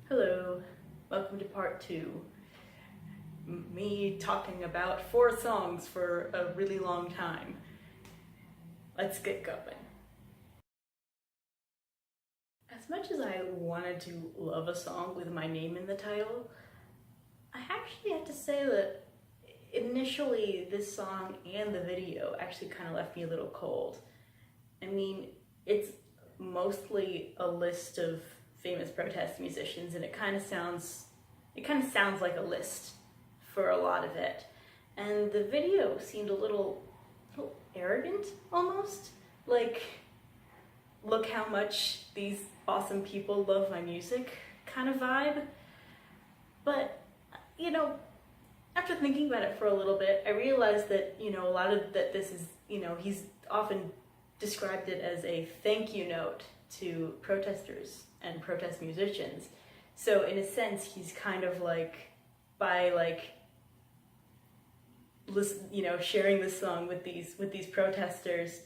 Hello, welcome to part 2. Me talking about 4 songs for a really long time. Let's get going. As much as I wanted to love a song with my name in the title, I actually have to say that initially this song and the video actually kind of left me a little cold. I mean, it's mostly a list of famous protest musicians, and it kind of sounds like a list for a lot of it. And the video seemed a little arrogant, almost. Like, look how much these awesome people love my music kind of vibe. But, after thinking about it for a little bit, I realized that, a lot of that this is, he's often described it as a thank you note to protesters and protest musicians. So in a sense, he's kind of by sharing this song with these protesters,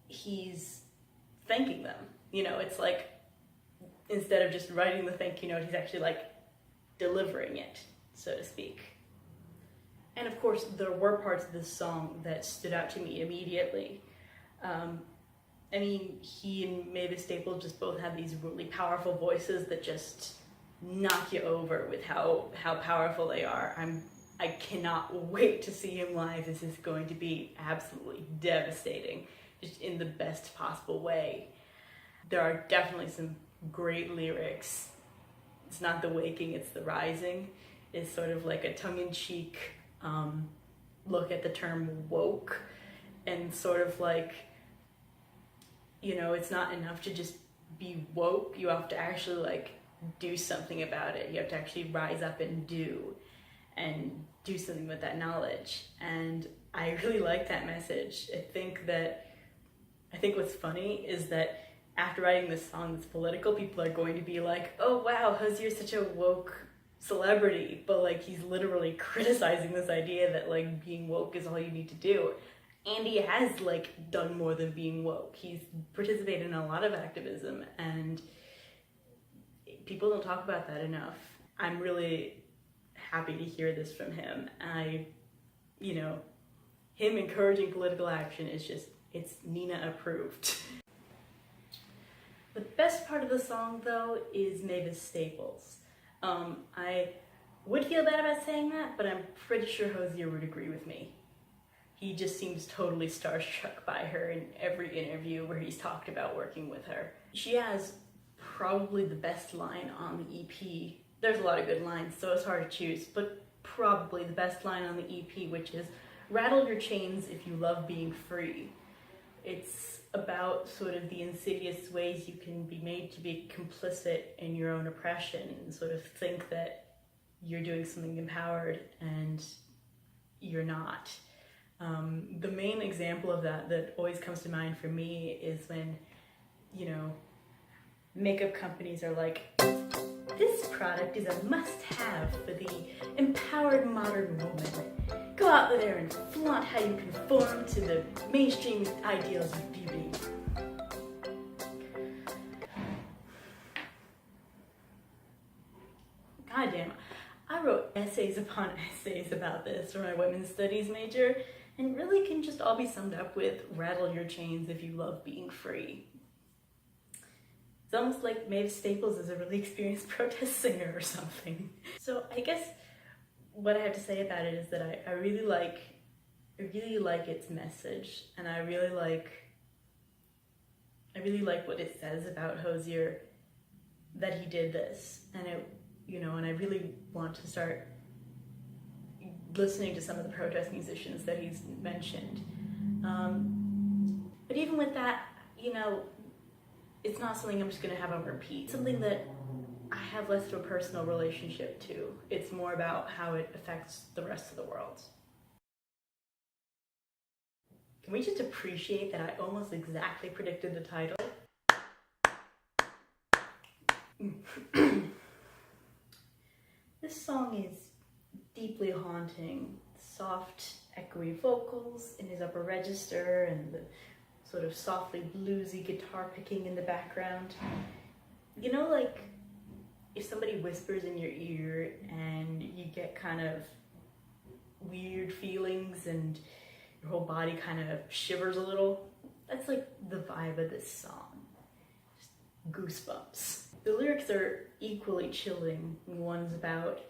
he's thanking them. It's like, instead of just writing the thank you note, he's actually delivering it, so to speak. And of course, there were parts of this song that stood out to me immediately. He and Mavis Staples just both have these really powerful voices that just knock you over with how powerful they are. I cannot wait to see him live. This is going to be absolutely devastating, just in the best possible way. There are definitely some great lyrics. It's not the waking, it's the rising. It's sort of like a tongue-in-cheek look at the term woke, and sort of it's not enough to just be woke. You have to actually do something about it. You have to actually rise up and do something with that knowledge. And I really like that message. I think what's funny is that after writing this song that's political, people are going to be like, oh wow, Hozier's such a woke celebrity, but he's literally criticizing this idea that being woke is all you need to do. And he has done more than being woke. He's participated in a lot of activism, and people don't talk about that enough. I'm really happy to hear this from him. Him encouraging political action is it's Nina approved. The best part of the song, though, is Mavis Staples. I would feel bad about saying that, but I'm pretty sure Hozier would agree with me. He just seems totally starstruck by her in every interview where he's talked about working with her. She has probably the best line on the EP. There's a lot of good lines, so it's hard to choose, but probably the best line on the EP, which is, "Rattle your chains if you love being free." It's about sort of the insidious ways you can be made to be complicit in your own oppression and sort of think that you're doing something empowered and you're not. The main example of that always comes to mind for me is when, makeup companies are like, this product is a must-have for the empowered modern woman. Go out there and flaunt how you conform to the mainstream ideals of beauty. Goddamn, I wrote essays upon essays about this for my women's studies major, and really can just all be summed up with rattle your chains if you love being free. It's almost like Mavis Staples is a really experienced protest singer or something. So I guess what I have to say about it is that I really like its message, and I really like what it says about Hozier, that he did this, and and I really want to start listening to some of the protest musicians that he's mentioned. But even with that, it's not something I'm just gonna have on repeat. It's something that I have less of a personal relationship to. It's more about how it affects the rest of the world. Can we just appreciate that I almost exactly predicted the title? This song is deeply haunting. Soft, echoey vocals in his upper register and the sort of softly bluesy guitar picking in the background. You know, like if somebody whispers in your ear and you get kind of weird feelings and your whole body kind of shivers a little? That's like the vibe of this song. Just goosebumps. The lyrics are equally chilling. One's about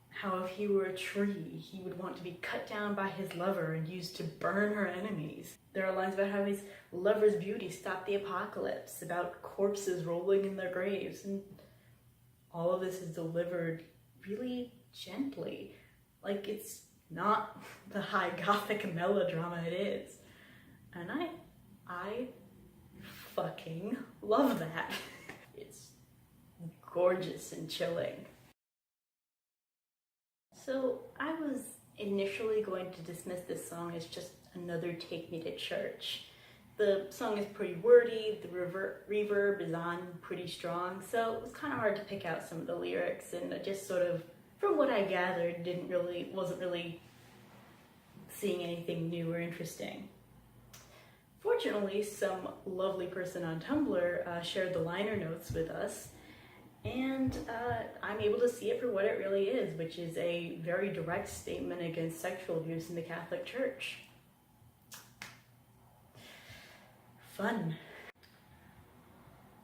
how if he were a tree, he would want to be cut down by his lover and used to burn her enemies. There are lines about how his lover's beauty stopped the apocalypse, about corpses rolling in their graves, and all of this is delivered really gently, like it's not the high gothic melodrama it is. And I fucking love that. It's gorgeous and chilling. So I was initially going to dismiss this song as just another Take Me to Church. The song is pretty wordy, the reverb is on pretty strong, so it was kind of hard to pick out some of the lyrics, and I just sort of, from what I gathered, wasn't really seeing anything new or interesting. Fortunately, some lovely person on Tumblr shared the liner notes with us, and I'm able to see it for what it really is, which is a very direct statement against sexual abuse in the Catholic Church. Fun.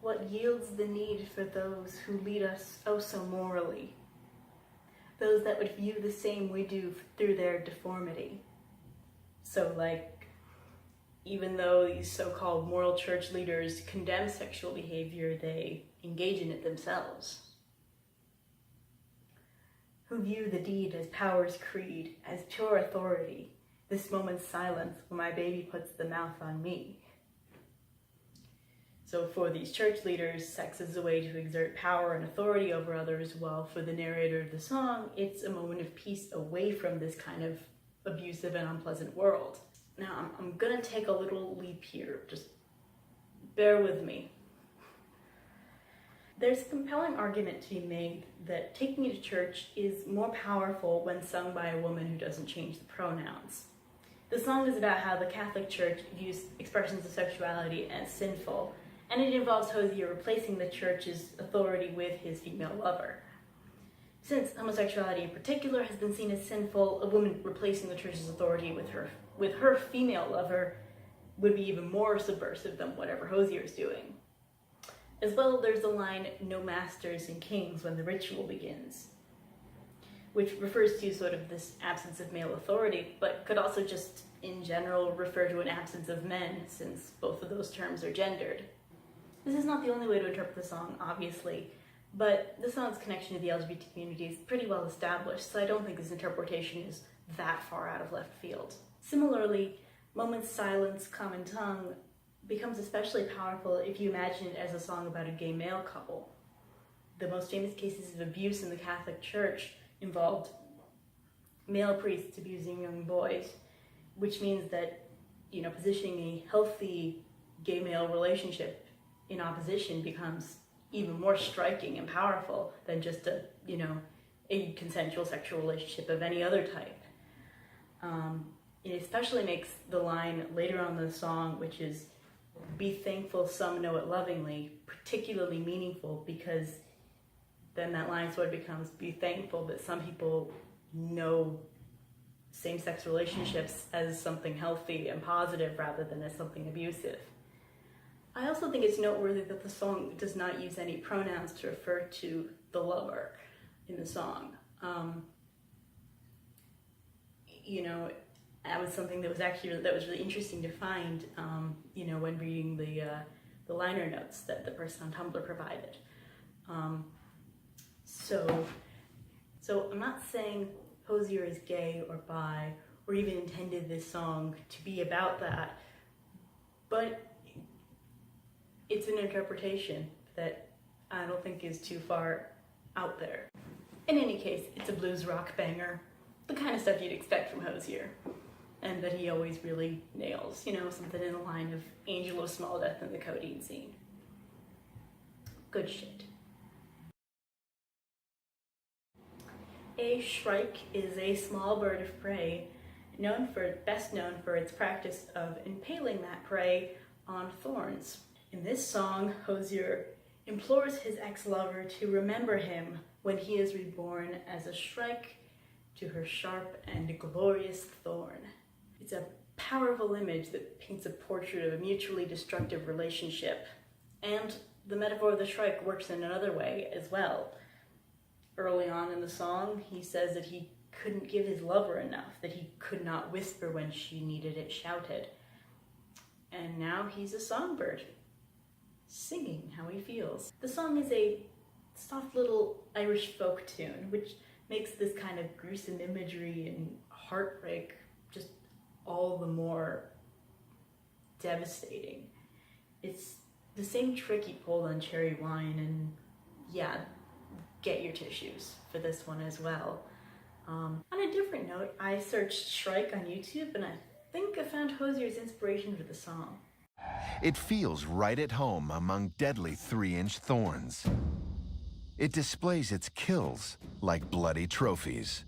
What yields the need for those who lead us oh so morally? Those that would view the same we do through their deformity. So like, even though these so-called moral church leaders condemn sexual behavior, they engage in it themselves. Who view the deed as power's creed, as pure authority, this moment's silence when my baby puts the mouth on me. So for these church leaders, sex is a way to exert power and authority over others, while for the narrator of the song, it's a moment of peace away from this kind of abusive and unpleasant world. Now, I'm gonna take a little leap here, just bear with me. There's a compelling argument to be made that Take Me to Church is more powerful when sung by a woman who doesn't change the pronouns. The song is about how the Catholic Church views expressions of sexuality as sinful, and it involves Hozier replacing the church's authority with his female lover. Since homosexuality in particular has been seen as sinful, a woman replacing the church's authority with her female lover would be even more subversive than whatever Hozier is doing. As well, there's the line, "No masters and kings," when the ritual begins, which refers to sort of this absence of male authority, but could also just, in general, refer to an absence of men, since both of those terms are gendered. This is not the only way to interpret the song, obviously, but the song's connection to the LGBT community is pretty well established, so I don't think this interpretation is that far out of left field. Similarly, Moment's silence, common tongue, becomes especially powerful if you imagine it as a song about a gay male couple. The most famous cases of abuse in the Catholic Church involved male priests abusing young boys, which means that, positioning a healthy gay-male relationship in opposition becomes even more striking and powerful than just a consensual sexual relationship of any other type. It especially makes the line later on in the song, which is, "Be thankful some know it lovingly," particularly meaningful, because then that line sort of becomes, be thankful that some people know same-sex relationships as something healthy and positive rather than as something abusive. I also think it's noteworthy that the song does not use any pronouns to refer to the lover in the song. That was something that was really interesting to find, when reading the liner notes that the person on Tumblr provided. So I'm not saying Hozier is gay or bi or even intended this song to be about that, but it's an interpretation that I don't think is too far out there. In any case, it's a blues rock banger, the kind of stuff you'd expect from Hozier, and that he always really nails, something in the line of Angel of Small Death in the codeine scene. Good shit. A shrike is a small bird of prey, best known for its practice of impaling that prey on thorns. In this song, Hozier implores his ex-lover to remember him when he is reborn as a shrike to her sharp and glorious thorn. It's a powerful image that paints a portrait of a mutually destructive relationship. And the metaphor of the shrike works in another way as well. Early on in the song, he says that he couldn't give his lover enough, that he could not whisper when she needed it shouted. And now he's a songbird, singing how he feels. The song is a soft little Irish folk tune, which makes this kind of gruesome imagery and heartbreak just all the more devastating. It's the same trick he pulled on Cherry Wine, and yeah, get your tissues for this one as well. On a different note, I searched Shrike on YouTube and I think I found Hozier's inspiration for the song. It feels right at home among deadly 3-inch thorns. It displays its kills like bloody trophies.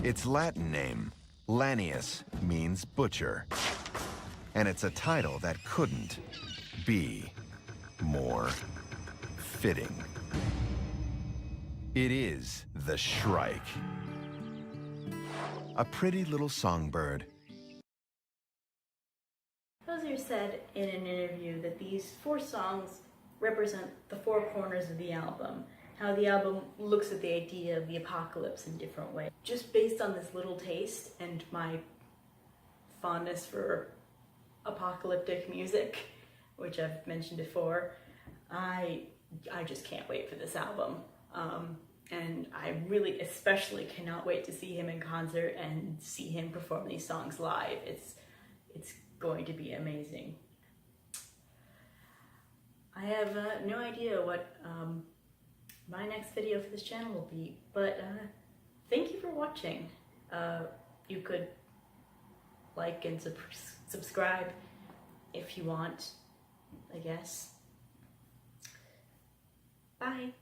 Its Latin name, Lanius, means butcher. And it's a title that couldn't be more fitting. It is the Shrike, a pretty little songbird. Hozier said in an interview that these 4 songs represent the 4 corners of the album, how the album looks at the idea of the apocalypse in different ways. Just based on this little taste and my fondness for apocalyptic music, which I've mentioned before, I just can't wait for this album. And I really especially cannot wait to see him in concert and see him perform these songs live. It's going to be amazing. I have no idea what my next video for this channel will be, but thank you for watching. You could like and subscribe if you want, I guess. Bye.